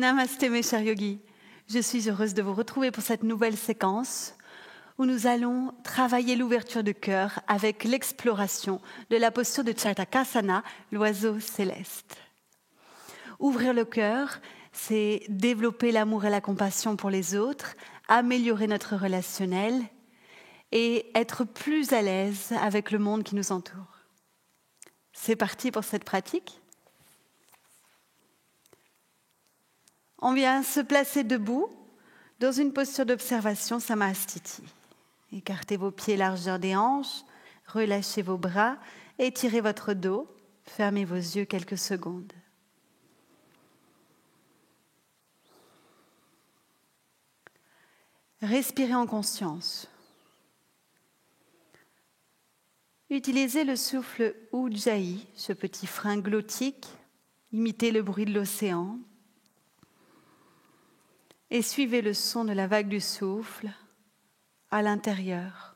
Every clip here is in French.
Namasté mes chers yogis, je suis heureuse de vous retrouver pour cette nouvelle séquence où nous allons travailler l'ouverture de cœur avec l'exploration de la posture de Chatakasana, l'oiseau céleste. Ouvrir le cœur, c'est développer l'amour et la compassion pour les autres, améliorer notre relationnel et être plus à l'aise avec le monde qui nous entoure. C'est parti pour cette pratique. On vient se placer debout dans une posture d'observation Samastiti. Écartez vos pieds largeur des hanches, relâchez vos bras, étirez votre dos, fermez vos yeux quelques secondes. Respirez en conscience. Utilisez le souffle Ujjayi, ce petit frein glottique, imitez le bruit de l'océan. Et suivez le son de la vague du souffle à l'intérieur.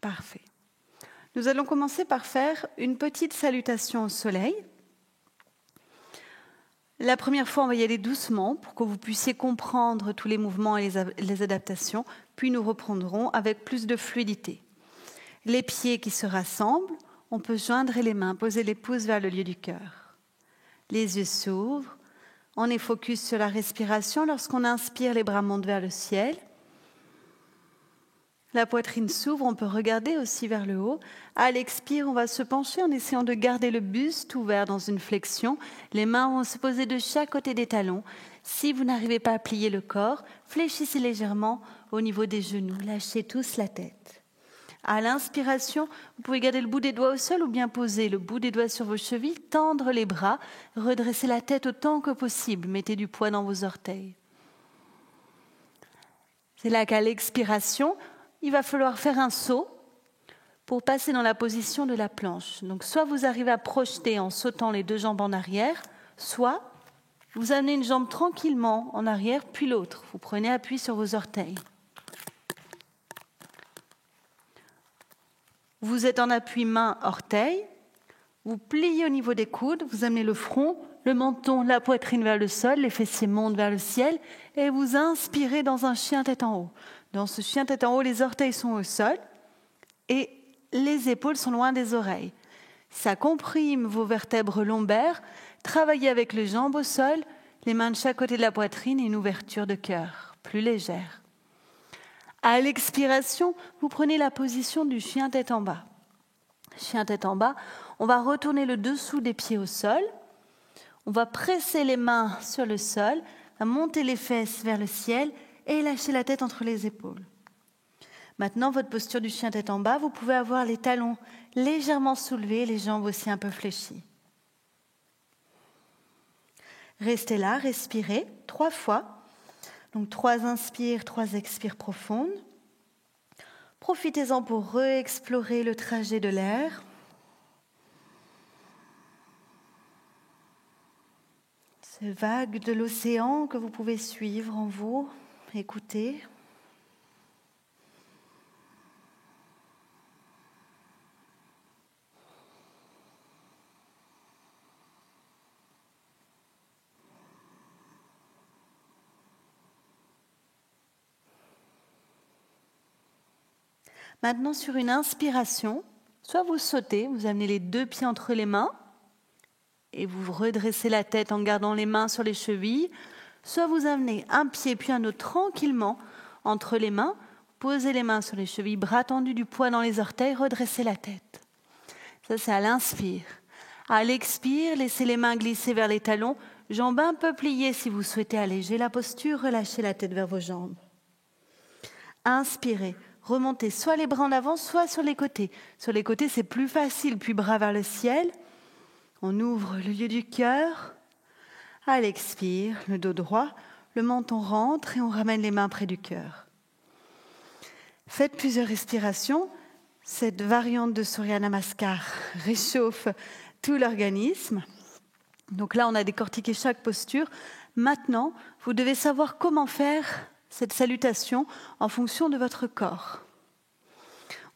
Parfait. Nous allons commencer par faire une petite salutation au soleil. La première fois, on va y aller doucement pour que vous puissiez comprendre tous les mouvements et les adaptations, puis nous reprendrons avec plus de fluidité. Les pieds qui se rassemblent, on peut joindre les mains, poser les pouces vers le lieu du cœur. Les yeux s'ouvrent, on est focus sur la respiration. Lorsqu'on inspire, les bras montent vers le ciel. La poitrine s'ouvre, on peut regarder aussi vers le haut. À l'expire, on va se pencher en essayant de garder le buste ouvert dans une flexion. Les mains vont se poser de chaque côté des talons. Si vous n'arrivez pas à plier le corps, fléchissez légèrement au niveau des genoux. Lâchez tous la tête. À l'inspiration, vous pouvez garder le bout des doigts au sol ou bien poser le bout des doigts sur vos chevilles, tendre les bras, redresser la tête autant que possible. Mettez du poids dans vos orteils. C'est là qu'à l'expiration, il va falloir faire un saut pour passer dans la position de la planche. Donc, soit vous arrivez à projeter en sautant les deux jambes en arrière, soit vous amenez une jambe tranquillement en arrière, puis l'autre. Vous prenez appui sur vos orteils. Vous êtes en appui main-orteil. Vous pliez au niveau des coudes. Vous amenez le front, le menton, la poitrine vers le sol. Les fessiers montent vers le ciel. Et vous inspirez dans un chien tête en haut. Dans ce chien tête en haut, les orteils sont au sol et les épaules sont loin des oreilles. Ça comprime vos vertèbres lombaires. Travaillez avec les jambes au sol, les mains de chaque côté de la poitrine et une ouverture de cœur, plus légère. À l'expiration, vous prenez la position du chien tête en bas. Chien tête en bas, on va retourner le dessous des pieds au sol. On va presser les mains sur le sol, on va monter les fesses vers le ciel et lâchez la tête entre les épaules. Maintenant, votre posture du chien tête en bas, vous pouvez avoir les talons légèrement soulevés, les jambes aussi un peu fléchies. Restez là, respirez 3 fois. Donc 3 inspires, 3 expires profondes. Profitez-en pour réexplorer le trajet de l'air. Ces vagues de l'océan que vous pouvez suivre en vous. Écoutez. Maintenant, sur une inspiration, soit vous sautez, vous amenez les 2 pieds entre les mains et vous redressez la tête en gardant les mains sur les chevilles. Soit vous amenez un pied puis un autre tranquillement entre les mains, posez les mains sur les chevilles, bras tendus, du poids dans les orteils, redressez la tête. Ça, c'est à l'inspire. À l'expire, laissez les mains glisser vers les talons, jambes un peu pliées si vous souhaitez alléger la posture, relâchez la tête vers vos jambes. Inspirez, remontez soit les bras en avant, soit sur les côtés. Sur les côtés, c'est plus facile, puis bras vers le ciel. On ouvre le lieu du cœur. À l'expire, le dos droit, le menton rentre et on ramène les mains près du cœur. Faites plusieurs respirations. Cette variante de Surya Namaskar réchauffe tout l'organisme. Donc là, on a décortiqué chaque posture. Maintenant, vous devez savoir comment faire cette salutation en fonction de votre corps.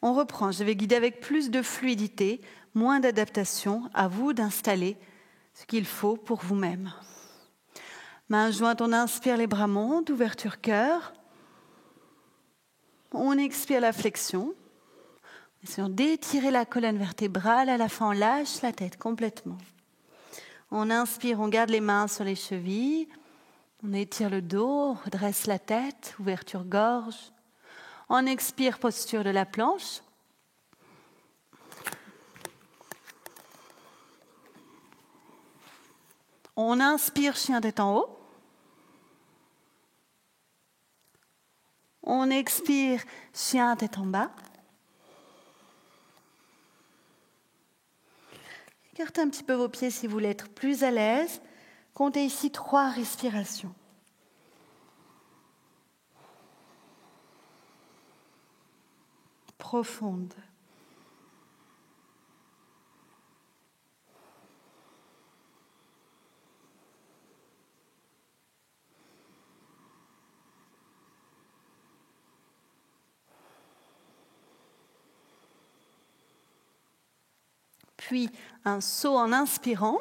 On reprend, je vais guider avec plus de fluidité, moins d'adaptation, à vous d'installer ce qu'il faut pour vous-même. Main jointe, on inspire, les bras montent, ouverture cœur. On expire la flexion. Essayons d'étirer la colonne vertébrale, à la fin on lâche la tête complètement. On inspire, on garde les mains sur les chevilles. On étire le dos, on redresse la tête, ouverture gorge. On expire, posture de la planche. On inspire, chien tête en haut. On expire, chien tête en bas. Écartez un petit peu vos pieds si vous voulez être plus à l'aise. Comptez ici 3 respirations. Profonde. Puis un saut en inspirant.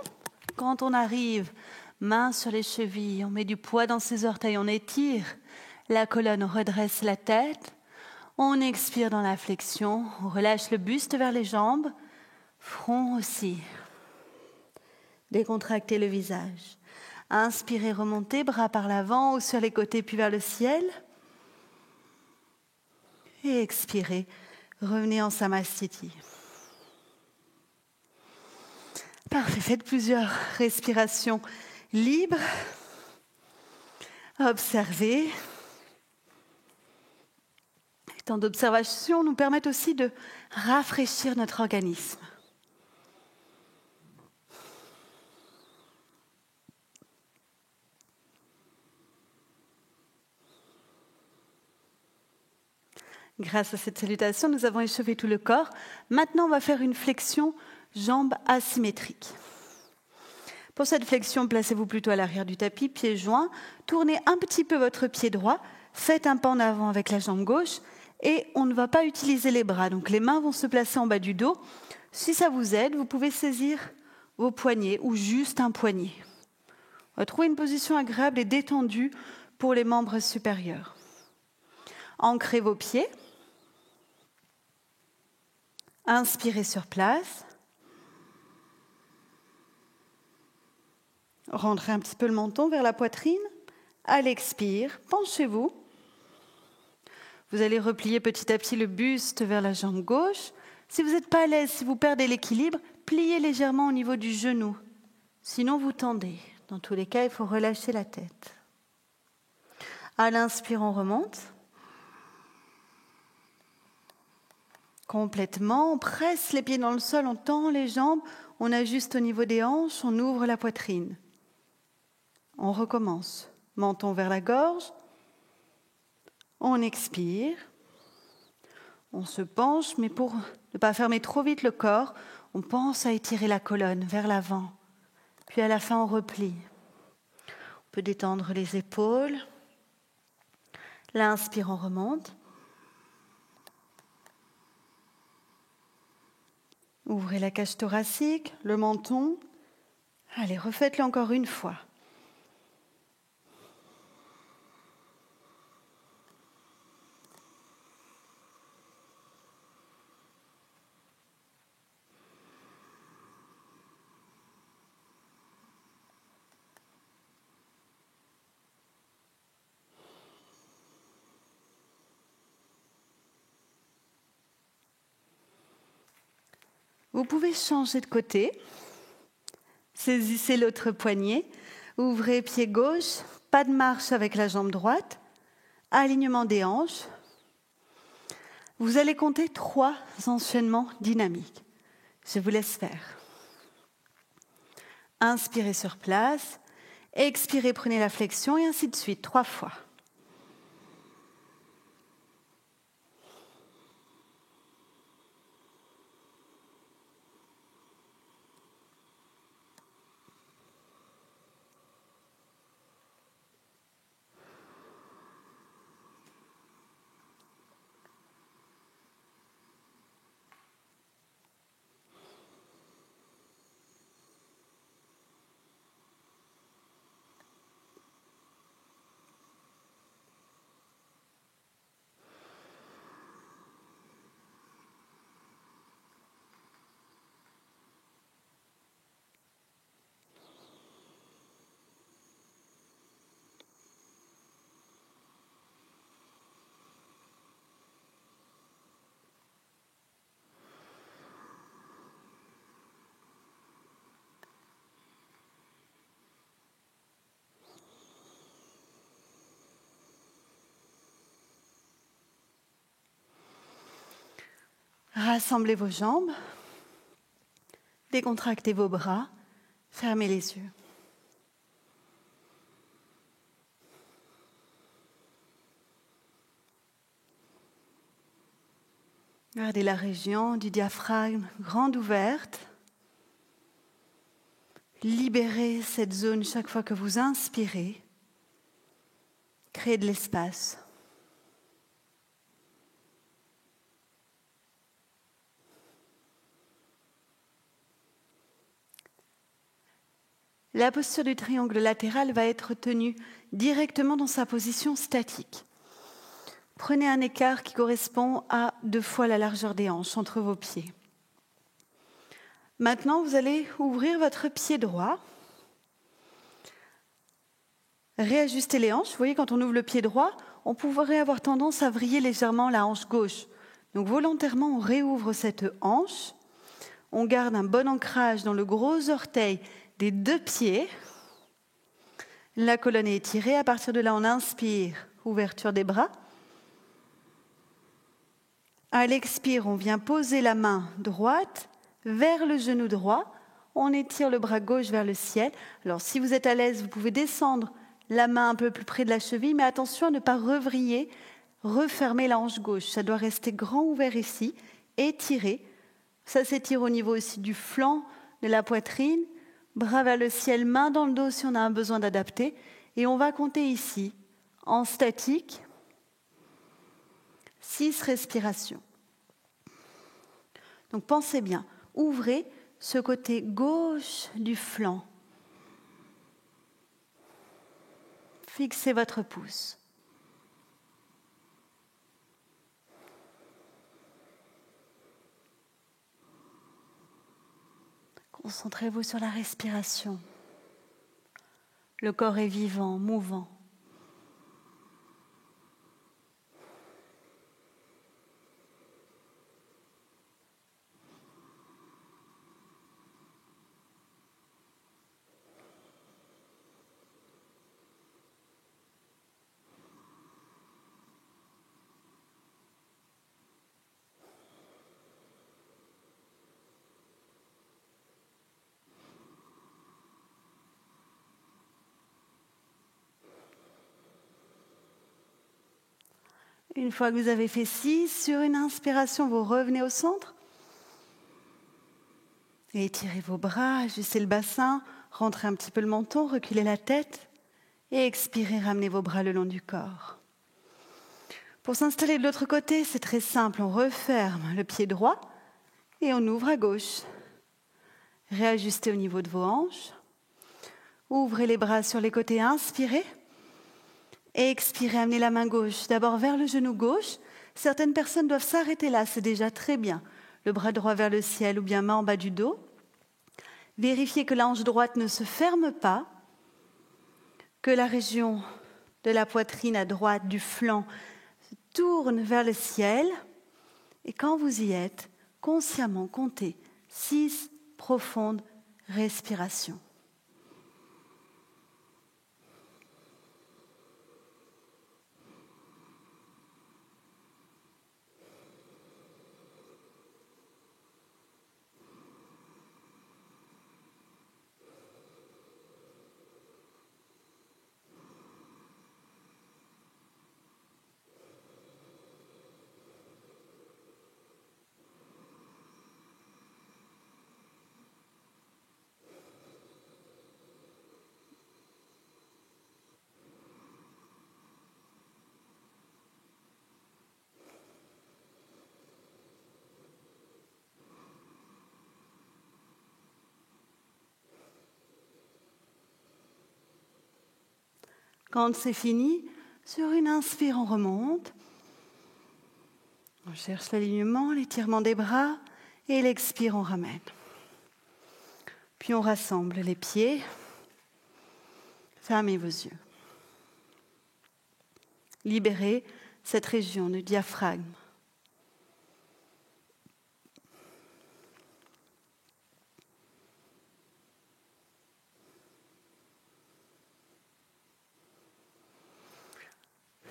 Quand on arrive, main sur les chevilles, on met du poids dans ses orteils, on étire la colonne, on redresse la tête. On expire dans la flexion, on relâche le buste vers les jambes, front aussi. Décontractez le visage. Inspirez, remontez, bras par l'avant ou sur les côtés puis vers le ciel. Et expirez, revenez en Samastiti. Parfait, faites plusieurs respirations libres. Observez. Les temps d'observation nous permettent aussi de rafraîchir notre organisme. Grâce à cette salutation, nous avons échauffé tout le corps. Maintenant, on va faire une flexion jambes asymétriques. Pour cette flexion, placez-vous plutôt à l'arrière du tapis, pieds joints. Tournez un petit peu votre pied droit. Faites un pas en avant avec la jambe gauche. Et on ne va pas utiliser les bras. Donc les mains vont se placer en bas du dos. Si ça vous aide, vous pouvez saisir vos poignets ou juste un poignet. On va trouver une position agréable et détendue pour les membres supérieurs. Ancrez vos pieds. Inspirez sur place. Rentrez un petit peu le menton vers la poitrine. À l'expire, penchez-vous. Vous allez replier petit à petit le buste vers la jambe gauche. Si vous n'êtes pas à l'aise, si vous perdez l'équilibre, pliez légèrement au niveau du genou. Sinon, vous tendez. Dans tous les cas, il faut relâcher la tête. À l'inspire, on remonte. Complètement, on presse les pieds dans le sol, on tend les jambes, on ajuste au niveau des hanches, on ouvre la poitrine. On recommence. Menton vers la gorge. On expire. On se penche, mais pour ne pas fermer trop vite le corps, on pense à étirer la colonne vers l'avant. Puis à la fin, on replie. On peut détendre les épaules. L'inspire, on remonte. Ouvrez la cage thoracique, le menton. Allez, refaites-le encore une fois. Vous pouvez changer de côté. Saisissez l'autre poignet. Ouvrez pied gauche. Pas de marche avec la jambe droite. Alignement des hanches. Vous allez compter 3 enchaînements dynamiques. Je vous laisse faire. Inspirez sur place. Expirez, prenez la flexion et ainsi de suite, 3 fois. Rassemblez vos jambes, décontractez vos bras, fermez les yeux. Gardez la région du diaphragme grande ouverte. Libérez cette zone chaque fois que vous inspirez. Créez de l'espace. La posture du triangle latéral va être tenue directement dans sa position statique. Prenez un écart qui correspond à 2 fois la largeur des hanches entre vos pieds. Maintenant, vous allez ouvrir votre pied droit. Réajustez les hanches. Vous voyez, quand on ouvre le pied droit, on pourrait avoir tendance à vriller légèrement la hanche gauche. Donc volontairement, on réouvre cette hanche. On garde un bon ancrage dans le gros orteil des 2 pieds. La colonne est étirée. À partir de là, on inspire, ouverture des bras. À l'expire, on vient poser la main droite vers le genou droit. On étire le bras gauche vers le ciel. Alors, si vous êtes à l'aise, vous pouvez descendre la main un peu plus près de la cheville, mais attention à ne pas revriller, refermer la hanche gauche. Ça doit rester grand ouvert ici, étiré. Ça s'étire au niveau aussi du flanc de la poitrine. Bras vers le ciel, main dans le dos si on a un besoin d'adapter. Et on va compter ici, en statique, 6 respirations. Donc pensez bien, ouvrez ce côté gauche du flanc. Fixez votre pouce. Concentrez-vous sur la respiration. Le corps est vivant, mouvant. Une fois que vous avez fait 6, sur une inspiration, vous revenez au centre. Et étirez vos bras, ajustez le bassin, rentrez un petit peu le menton, reculez la tête. Et expirez, ramenez vos bras le long du corps. Pour s'installer de l'autre côté, c'est très simple. On referme le pied droit et on ouvre à gauche. Réajustez au niveau de vos hanches. Ouvrez les bras sur les côtés, inspirez. Et expirez, amenez la main gauche d'abord vers le genou gauche. Certaines personnes doivent s'arrêter là, c'est déjà très bien. Le bras droit vers le ciel ou bien main en bas du dos. Vérifiez que la hanche droite ne se ferme pas, que la région de la poitrine à droite, du flanc, se tourne vers le ciel. Et quand vous y êtes, consciemment comptez 6 profondes respirations. Quand c'est fini, sur une inspire, on remonte. On cherche l'alignement, l'étirement des bras et l'expire, on ramène. Puis on rassemble les pieds. Fermez vos yeux. Libérez cette région du diaphragme.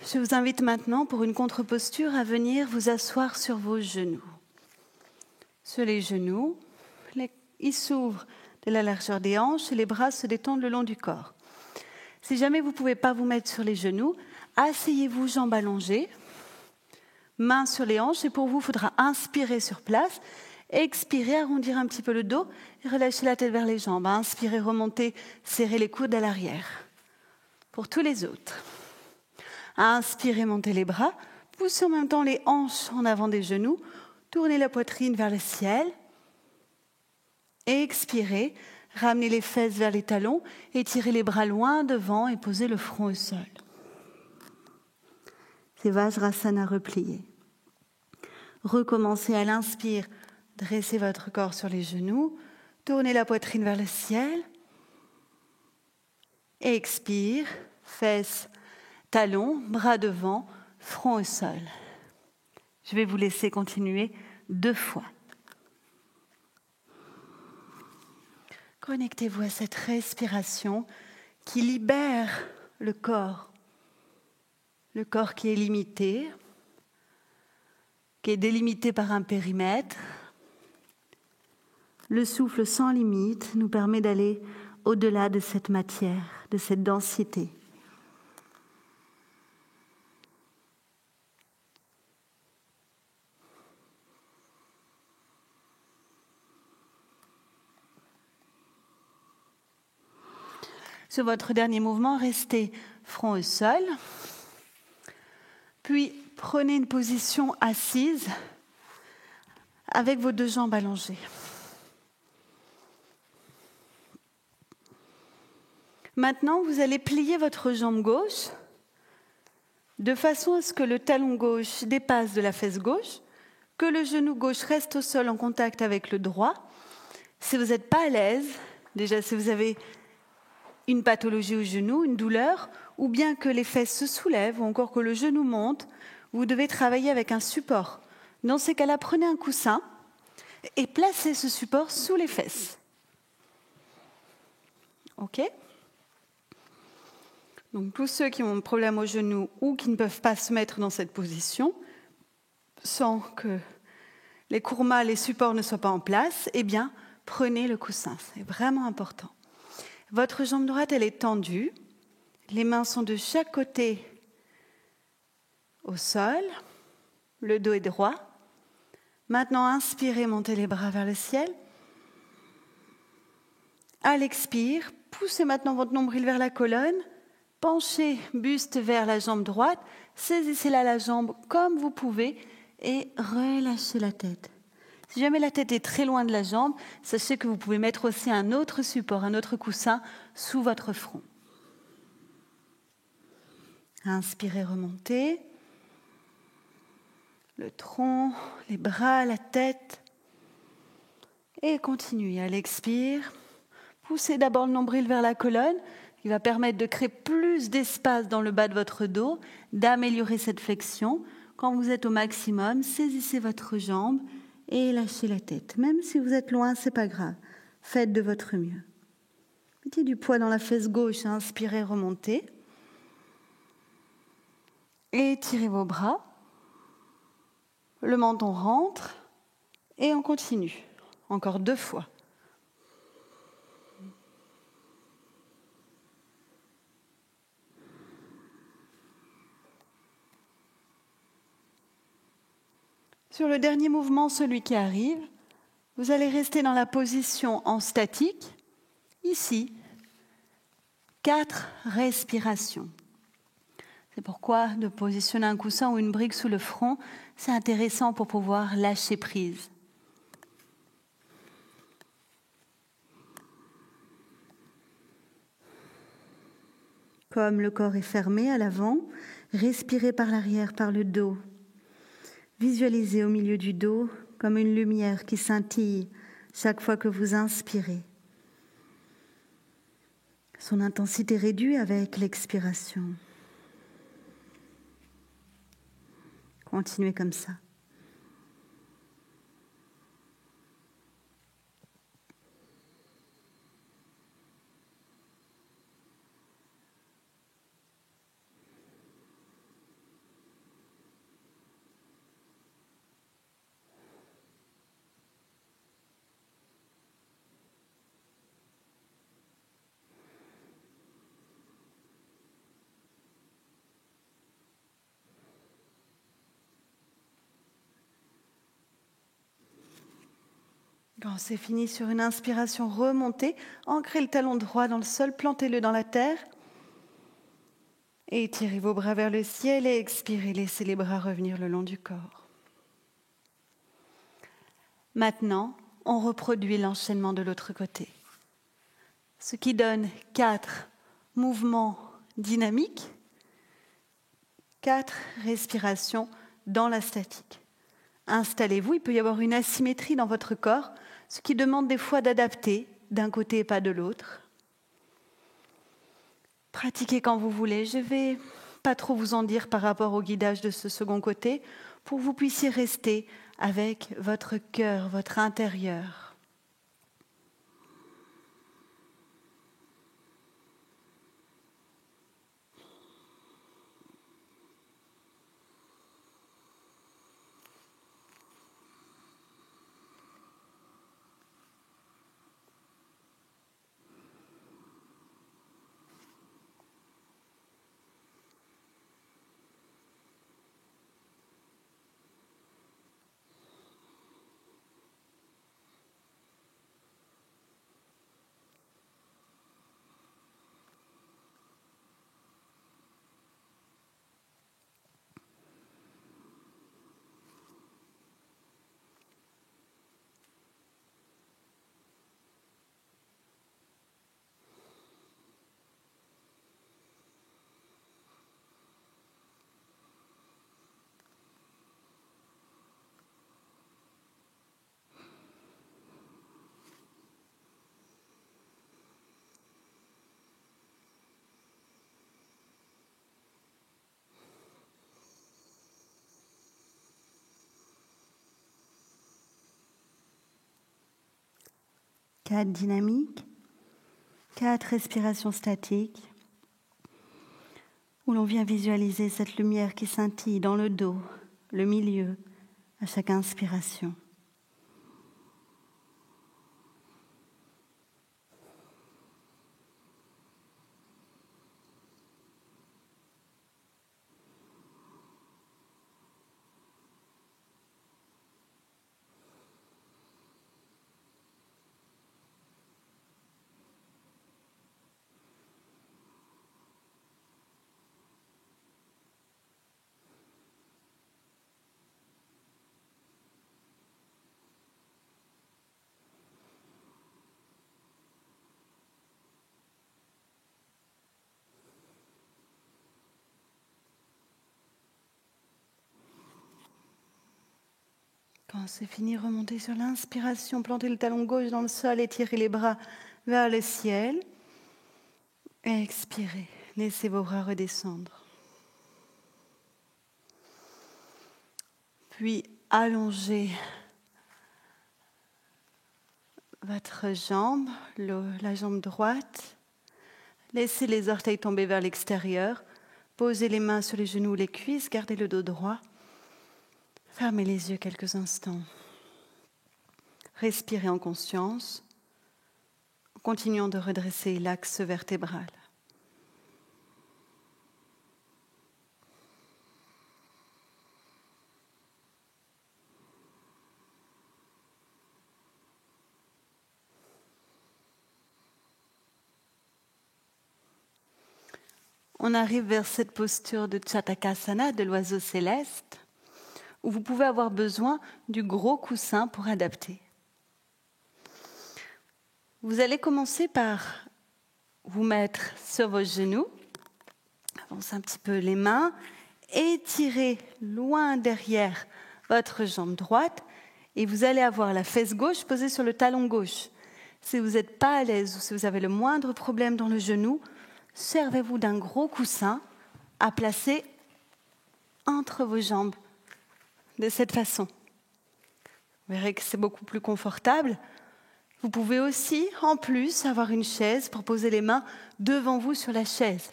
Je vous invite maintenant pour une contre-posture à venir vous asseoir sur vos genoux. sur les genoux. Ils s'ouvrent de la largeur des hanches et les bras se détendent le long du corps. Si jamais vous ne pouvez pas vous mettre sur les genoux, asseyez-vous jambes allongées, mains sur les hanches, et pour vous, il faudra inspirer sur place, expirer, arrondir un petit peu le dos et relâcher la tête vers les jambes. Inspirez, remontez, serrez les coudes à l'arrière. Pour tous les autres. Inspirez, montez les bras, poussez en même temps les hanches en avant des genoux, tournez la poitrine vers le ciel. Expirez, ramenez les fesses vers les talons, étirez les bras loin devant et posez le front au sol. C'est Vajrasana replié. Recommencez à l'inspire, dressez votre corps sur les genoux, tournez la poitrine vers le ciel. Expire, fesses, talons, bras devant, front au sol. Je vais vous laisser continuer 2 fois. Connectez-vous à cette respiration qui libère le corps qui est limité, qui est délimité par un périmètre. Le souffle sans limite nous permet d'aller au-delà de cette matière, de cette densité. Sur votre dernier mouvement, restez front au sol. Puis prenez une position assise avec vos 2 jambes allongées. Maintenant, vous allez plier votre jambe gauche de façon à ce que le talon gauche dépasse de la fesse gauche, que le genou gauche reste au sol en contact avec le droit. Si vous n'êtes pas à l'aise, déjà si vous avez une pathologie au genou, une douleur, ou bien que les fesses se soulèvent, ou encore que le genou monte, vous devez travailler avec un support. Dans ces cas-là, prenez un coussin et placez ce support sous les fesses. OK ? Donc tous ceux qui ont un problème au genou ou qui ne peuvent pas se mettre dans cette position, sans que les courmas, les supports ne soient pas en place, eh bien, prenez le coussin. C'est vraiment important. Votre jambe droite, elle est tendue. Les mains sont de chaque côté au sol. Le dos est droit. Maintenant, inspirez, montez les bras vers le ciel. À l'expire, poussez maintenant votre nombril vers la colonne. Penchez, buste vers la jambe droite. Saisissez-la la jambe comme vous pouvez et relâchez la tête. Si jamais la tête est très loin de la jambe, sachez que vous pouvez mettre aussi un autre support, un autre coussin sous votre front. Inspirez, remontez. Le tronc, les bras, la tête. Et continuez. À l'expire, poussez d'abord le nombril vers la colonne, qui va permettre de créer plus d'espace dans le bas de votre dos, d'améliorer cette flexion. Quand vous êtes au maximum, saisissez votre jambe et lâchez la tête. Même si vous êtes loin, ce n'est pas grave. Faites de votre mieux. Mettez du poids dans la fesse gauche, inspirez, remontez. Étirez vos bras. Le menton rentre et on continue. Encore 2 fois. Sur le dernier mouvement, celui qui arrive, vous allez rester dans la position en statique. Ici, 4 respirations. C'est pourquoi de positionner un coussin ou une brique sous le front, c'est intéressant pour pouvoir lâcher prise. Comme le corps est fermé à l'avant, respirez par l'arrière, par le dos. Visualisez au milieu du dos comme une lumière qui scintille chaque fois que vous inspirez. Son intensité réduit avec l'expiration. Continuez comme ça. Quand c'est fini, sur une inspiration, remontez, ancrez le talon droit dans le sol, plantez-le dans la terre. Et étirez vos bras vers le ciel et expirez, laissez les bras revenir le long du corps. Maintenant, on reproduit l'enchaînement de l'autre côté. Ce qui donne 4 mouvements dynamiques, 4 respirations dans la statique. Installez-vous, il peut y avoir une asymétrie dans votre corps, ce qui demande des fois d'adapter d'un côté et pas de l'autre. Pratiquez quand vous voulez. Je ne vais pas trop vous en dire par rapport au guidage de ce second côté, pour que vous puissiez rester avec votre cœur, votre intérieur. Quatre dynamiques, 4 respirations statiques, où l'on vient visualiser cette lumière qui scintille dans le dos, le milieu, à chaque inspiration. Quand c'est fini, remontez sur l'inspiration, plantez le talon gauche dans le sol, étirez les bras vers le ciel. Expirez, laissez vos bras redescendre. Puis allongez votre jambe, la jambe droite. Laissez les orteils tomber vers l'extérieur. Posez les mains sur les genoux, les cuisses, gardez le dos droit. Fermez les yeux quelques instants. Respirez en conscience, en continuant de redresser l'axe vertébral. On arrive vers cette posture de Tjatakasana, de l'oiseau céleste, où vous pouvez avoir besoin du gros coussin pour adapter. Vous allez commencer par vous mettre sur vos genoux, avancez un petit peu les mains, étirez loin derrière votre jambe droite et vous allez avoir la fesse gauche posée sur le talon gauche. Si vous n'êtes pas à l'aise ou si vous avez le moindre problème dans le genou, servez-vous d'un gros coussin à placer entre vos jambes de cette façon. Vous verrez que c'est beaucoup plus confortable. Vous pouvez aussi, en plus, avoir une chaise pour poser les mains devant vous sur la chaise.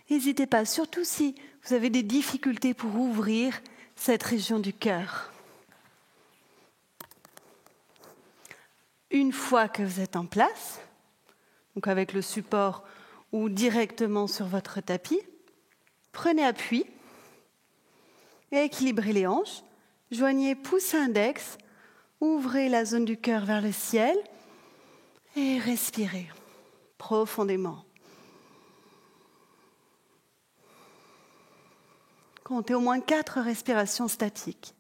N'hésitez pas, surtout si vous avez des difficultés pour ouvrir cette région du cœur. Une fois que vous êtes en place, donc avec le support ou directement sur votre tapis, prenez appui et équilibrez les hanches. Joignez pouce index Ouvrez la zone du cœur vers le ciel et respirez profondément. Comptez au moins 4 respirations statiques.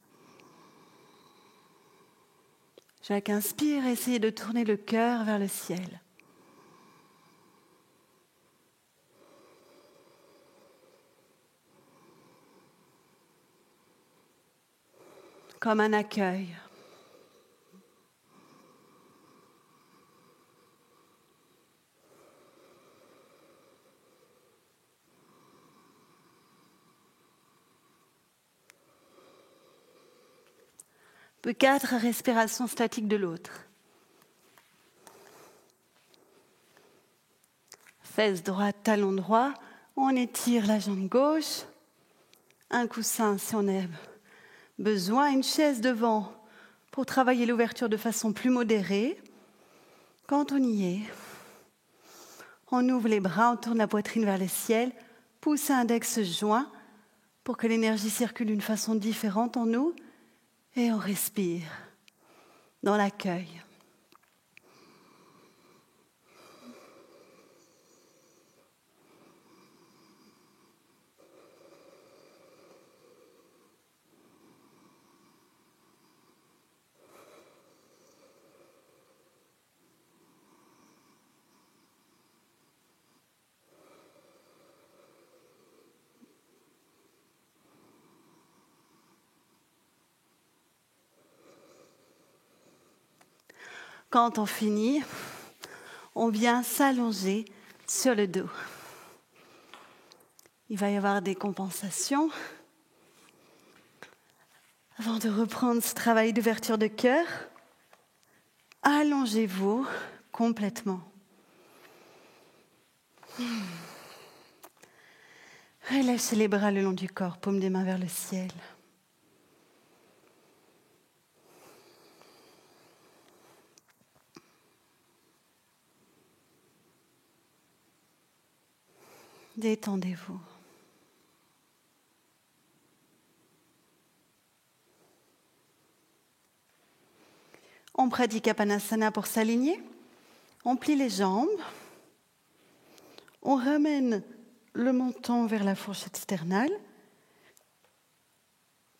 Chaque inspire, essayez de tourner le cœur vers le ciel. Comme un accueil. Puis 4 respirations statiques de l'autre. Fesse droite, talon droit. On étire la jambe gauche. Un coussin si on a besoin. Une chaise devant pour travailler l'ouverture de façon plus modérée. Quand on y est, on ouvre les bras, on tourne la poitrine vers le ciel. Pouce index joint pour que l'énergie circule d'une façon différente en nous. Et on respire dans l'accueil. Quand on finit, on vient s'allonger sur le dos. Il va y avoir des compensations. Avant de reprendre ce travail d'ouverture de cœur, allongez-vous complètement. Relâchez les bras le long du corps, paume des mains vers le ciel. Détendez-vous. On pratique Apanasana pour s'aligner. On plie les jambes. On ramène le menton vers la fourchette sternale.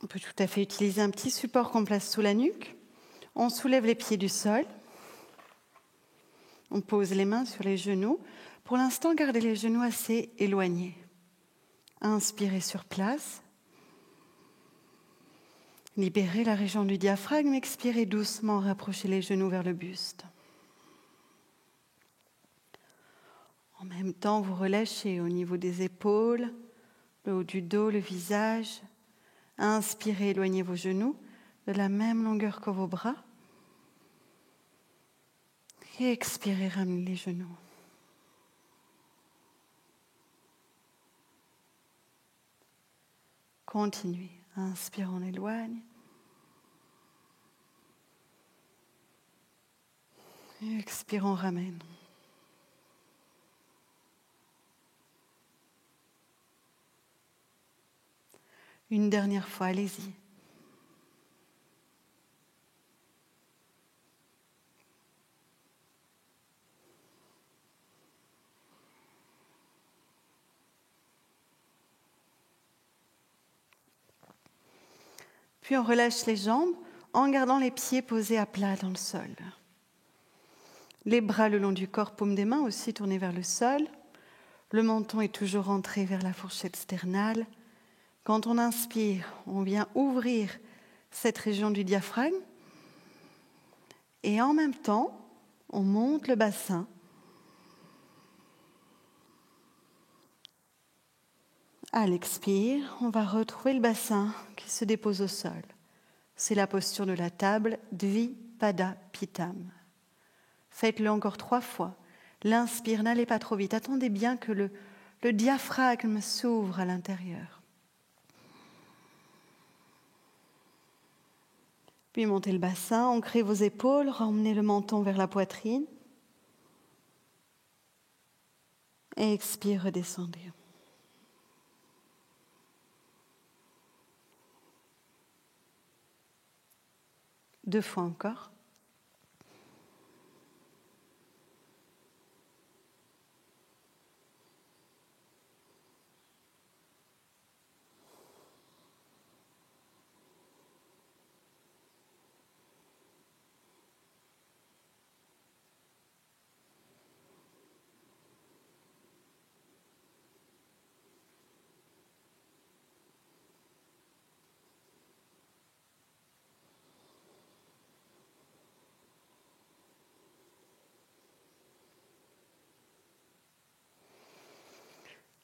On peut tout à fait utiliser un petit support qu'on place sous la nuque. On soulève les pieds du sol. On pose les mains sur les genoux. Pour l'instant, gardez les genoux assez éloignés. Inspirez sur place. Libérez la région du diaphragme. Expirez doucement, rapprochez les genoux vers le buste. En même temps, vous relâchez au niveau des épaules, le haut du dos, le visage. Inspirez, éloignez vos genoux de la même longueur que vos bras. Et expirez, ramenez les genoux. Continuez. Inspire, on éloigne. Et expire, on ramène. Une dernière fois, allez-y. Puis on relâche les jambes en gardant les pieds posés à plat dans le sol. Les bras le long du corps, paume des mains aussi tournés vers le sol. Le menton est toujours rentré vers la fourchette sternale. Quand on inspire, on vient ouvrir cette région du diaphragme. Et en même temps, on monte le bassin. À l'expire, on va retrouver le bassin qui se dépose au sol. C'est la posture de la table, Dvipada Pittam. Faites-le encore 3 fois. L'inspire, n'allez pas trop vite. Attendez bien que le diaphragme s'ouvre à l'intérieur. Puis montez le bassin, ancrez vos épaules, ramenez le menton vers la poitrine. Et expire, redescendez. 2 fois encore.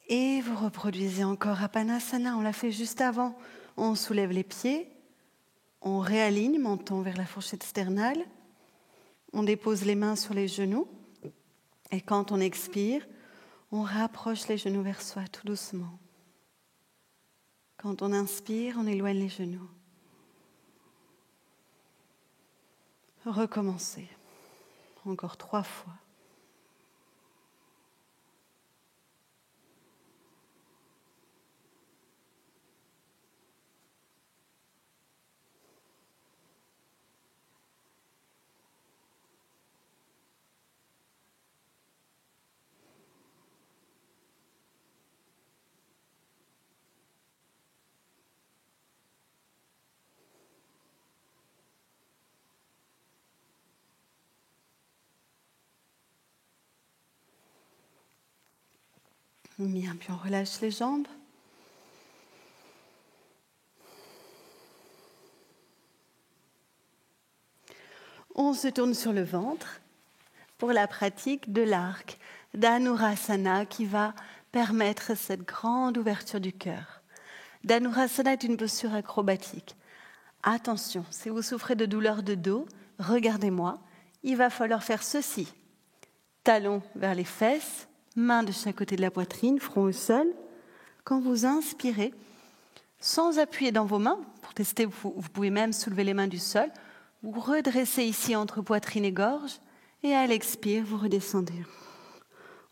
Et vous reproduisez encore Apanasana, on l'a fait juste avant. On soulève les pieds, on réaligne, menton vers la fourchette sternale, on dépose les mains sur les genoux et quand on expire, on rapproche les genoux vers soi tout doucement. Quand on inspire, on éloigne les genoux. Recommencez. Encore 3 fois. Bien, puis on relâche les jambes. On se tourne sur le ventre pour la pratique de l'arc d'Anurasana qui va permettre cette grande ouverture du cœur. Dhanurasana est une posture acrobatique. Attention, si vous souffrez de douleurs de dos, regardez-moi, il va falloir faire ceci. Talons vers les fesses, mains de chaque côté de la poitrine, front au sol. Quand vous inspirez, sans appuyer dans vos mains, pour tester, vous pouvez même soulever les mains du sol, vous redressez ici entre poitrine et gorge, et à l'expire, vous redescendez.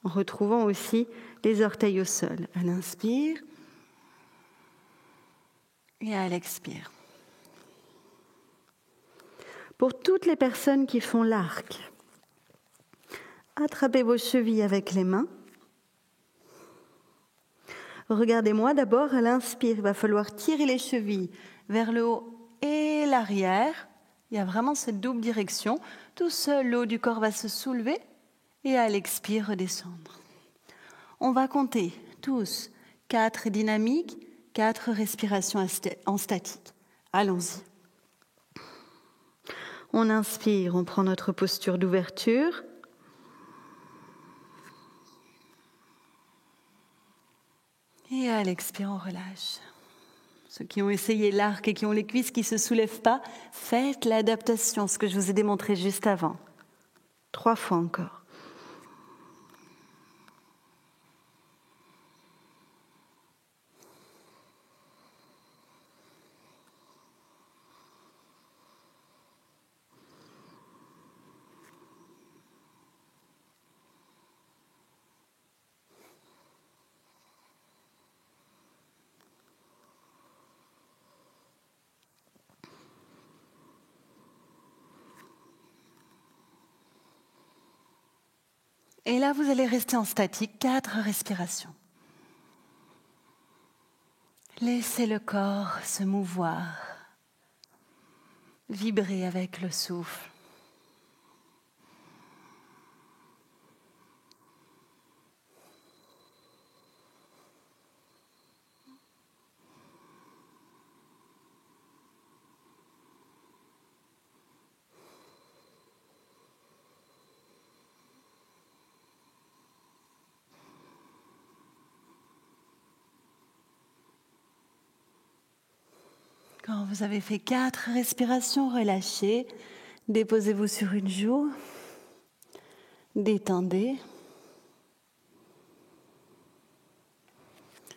En retrouvant aussi les orteils au sol. À l'inspire et à l'expire. Pour toutes les personnes qui font l'arc, attrapez vos chevilles avec les mains. Regardez-moi d'abord à l'inspire. Il va falloir tirer les chevilles vers le haut et l'arrière. Il y a vraiment cette double direction. Tout seul, le haut du corps va se soulever et à l'expire, redescendre. On va compter tous 4 dynamiques, 4 respirations en statique. Allons-y. On inspire, on prend notre posture d'ouverture. Et à l'expire, on relâche. Ceux qui ont essayé l'arc et qui ont les cuisses qui ne se soulèvent pas, faites l'adaptation, ce que je vous ai démontré juste avant. 3 fois encore. Et là, vous allez rester en statique, 4 respirations. Laissez le corps se mouvoir, vibrer avec le souffle. Quand vous avez fait 4 respirations, relâchez. Déposez-vous sur une joue. Détendez.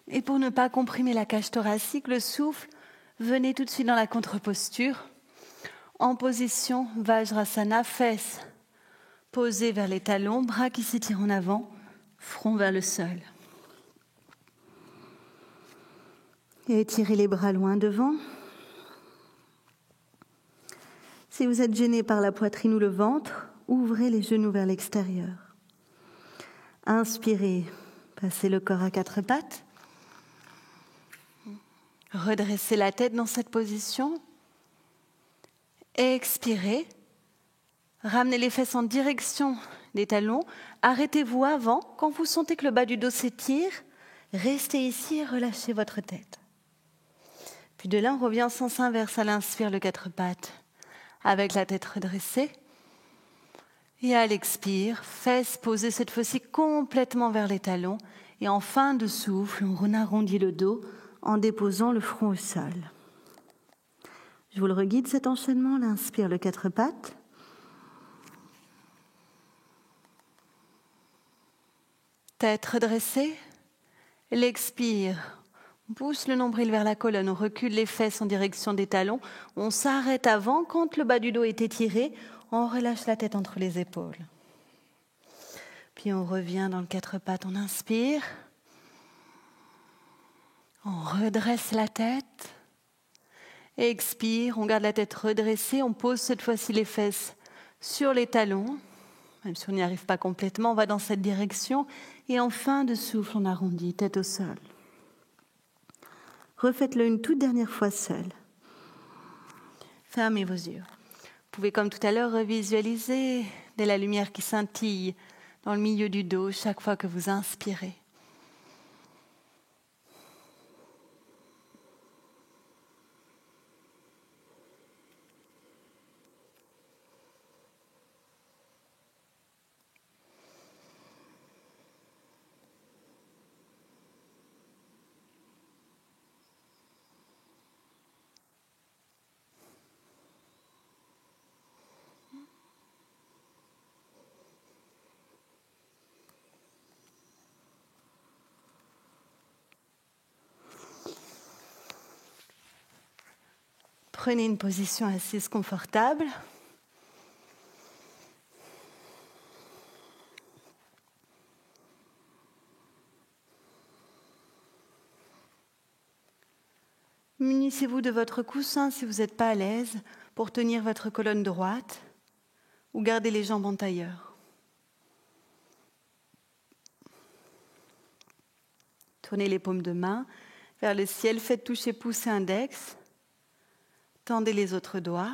Et pour ne pas comprimer la cage thoracique, le souffle, venez tout de suite dans la contre-posture. En position Vajrasana, fesses posées vers les talons, bras qui s'étirent en avant, front vers le sol. Et étirez les bras loin devant. Si vous êtes gêné par la poitrine ou le ventre, ouvrez les genoux vers l'extérieur. Inspirez, passez le corps à quatre pattes. Redressez la tête dans cette position. Expirez. Ramenez les fesses en direction des talons. Arrêtez-vous avant. Quand vous sentez que le bas du dos s'étire, restez ici et relâchez votre tête. Puis de là, on revient en sens inverse à l'inspire, le quatre pattes, avec la tête redressée. Et à l'expire, fesses posées cette fois-ci complètement vers les talons. Et en fin de souffle, on arrondit le dos en déposant le front au sol. Je vous le reguide cet enchaînement. L'inspire, le quatre pattes. Tête redressée. L'expire. On pousse le nombril vers la colonne, on recule les fesses en direction des talons. On s'arrête avant. Quand le bas du dos est étiré, on relâche la tête entre les épaules. Puis on revient dans le quatre pattes, on inspire. On redresse la tête. Expire, on garde la tête redressée. On pose cette fois-ci les fesses sur les talons. Même si on n'y arrive pas complètement, on va dans cette direction. Et en fin de souffle, on arrondit, tête au sol. Refaites-le une toute dernière fois seul. Fermez vos yeux. Vous pouvez, comme tout à l'heure, revisualiser de la lumière qui scintille dans le milieu du dos chaque fois que vous inspirez. Prenez une position assise confortable. Munissez-vous de votre coussin si vous n'êtes pas à l'aise pour tenir votre colonne droite ou gardez les jambes en tailleur. Tournez les paumes de main vers le ciel, faites toucher pouce et index. Tendez les autres doigts.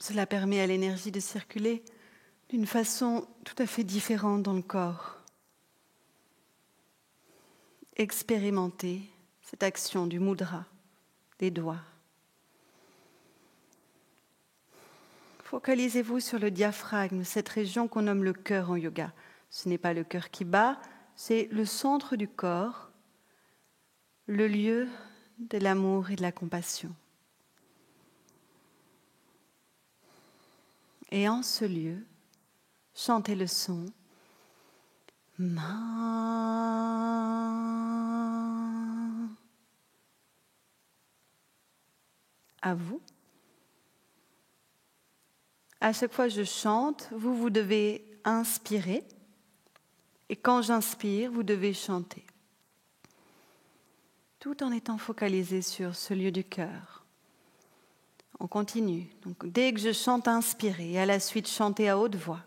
Cela permet à l'énergie de circuler d'une façon tout à fait différente dans le corps. Expérimentez cette action du mudra, des doigts. Focalisez-vous sur le diaphragme, cette région qu'on nomme le cœur en yoga. Ce n'est pas le cœur qui bat, c'est le centre du corps, le lieu de l'amour et de la compassion. Et en ce lieu, chantez le son Ma. À vous. À chaque fois que je chante, vous devez inspirer. Et quand j'inspire, vous devez chanter. Tout en étant focalisé sur ce lieu du cœur. On continue. Donc, dès que je chante, inspirez. Et à la suite, chantez à haute voix.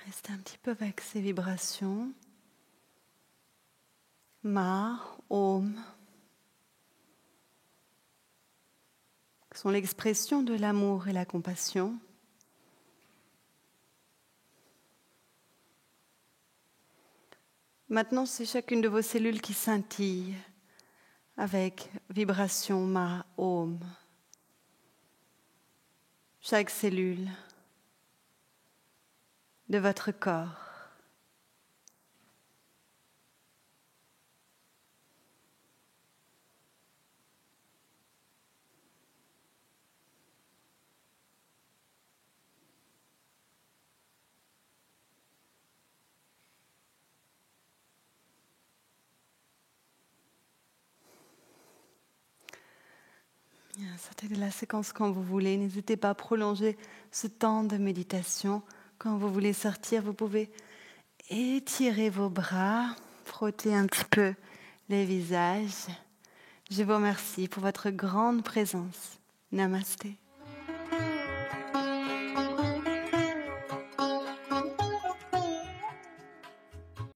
Restez un petit peu avec ces vibrations. Ma, Om, sont l'expression de l'amour et la compassion. Maintenant, c'est chacune de vos cellules qui scintille avec vibration Ma, Om. Chaque cellule de votre corps. Sortez de la séquence quand vous voulez. N'hésitez pas à prolonger ce temps de méditation. Quand vous voulez sortir, vous pouvez étirer vos bras, frotter un petit peu les visages. Je vous remercie pour votre grande présence. Namasté.